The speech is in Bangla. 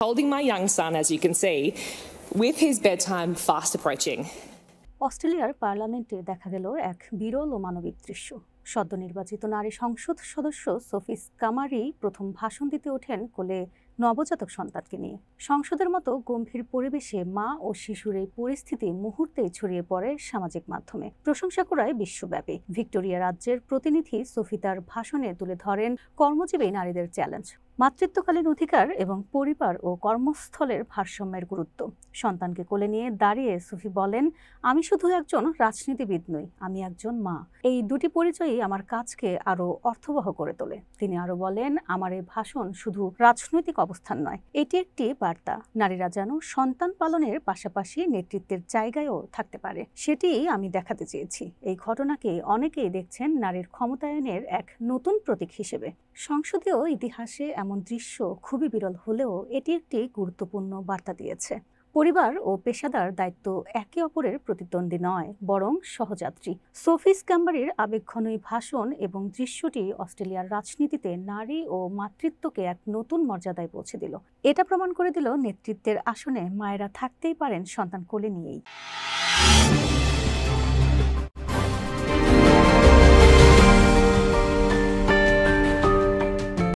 Holding my young son, as you can see, with his bedtime fast approaching. অস্ট্রেলিয়ার পার্লামেন্টে দেখা গেল এক বিরল ও মানবিক দৃশ্য। সদ্য নির্বাচিত নারী সংসদ সদস্য সোফি স্কামারি প্রথম ভাষণ দিতে ওঠেন কোলে নবজাতক সন্তানকে নিয়ে। সংসদের মতো গম্ভীর পরিবেশে মা ও শিশুর এই পরিস্থিতি মুহূর্তেই ছড়িয়ে পড়ে সামাজিক মাধ্যমে, প্রশংসা করায় বিশ্বব্যাপী। ভিক্টোরিয়া রাজ্যের প্রতিনিধি সোফি তার ভাষণে তুলে ধরেন কর্মজীবী নারীদের চ্যালেঞ্জ, মাতৃত্বকালীন অধিকার এবং পরিবার ও কর্মস্থলের ভারসাম্যের গুরুত্ব। সন্তানকে কোলে নিয়ে দাঁড়িয়ে সোফি বলেন, আমি শুধু একজন রাজনীতিবিদ নই, আমি একজন মা। এই দুটি পরিচয়ই আমার কাজকে আরো অর্থবহ করে তোলে। তিনি আরো বলেন, আমার এই ভাষণ শুধু রাজনৈতিক অবস্থান নয়, এটি একটি বার্তা। নারীরা যেন সন্তান পালনের পাশাপাশি নেতৃত্বের জায়গায়ও থাকতে পারে, সেটিই আমি দেখাতে চেয়েছি। এই ঘটনাকে অনেকেই দেখছেন নারীর ক্ষমতায়নের এক নতুন প্রতীক হিসেবে। সংসদীয় ইতিহাসে এমন দৃশ্য খুবই বিরল হলেও এটি একটি গুরুত্বপূর্ণ বার্তা দিয়েছে। পরিবার ও পেশাদার দায়িত্ব একে অপরের প্রতিদ্বন্দ্বী নয়, বরং সহযাত্রী। সোফি স্ক্যাম্বারির আবেগঘন এই ভাষণ এবং দৃশ্যটি অস্ট্রেলিয়ার রাজনীতিতে নারী ও মাতৃত্বকে এক নতুন মর্যাদায় পৌঁছে দিল। এটা প্রমাণ করে দিল নেতৃত্বের আসনে মায়েরা থাকতেই পারেন সন্তান কোলে নিয়েই।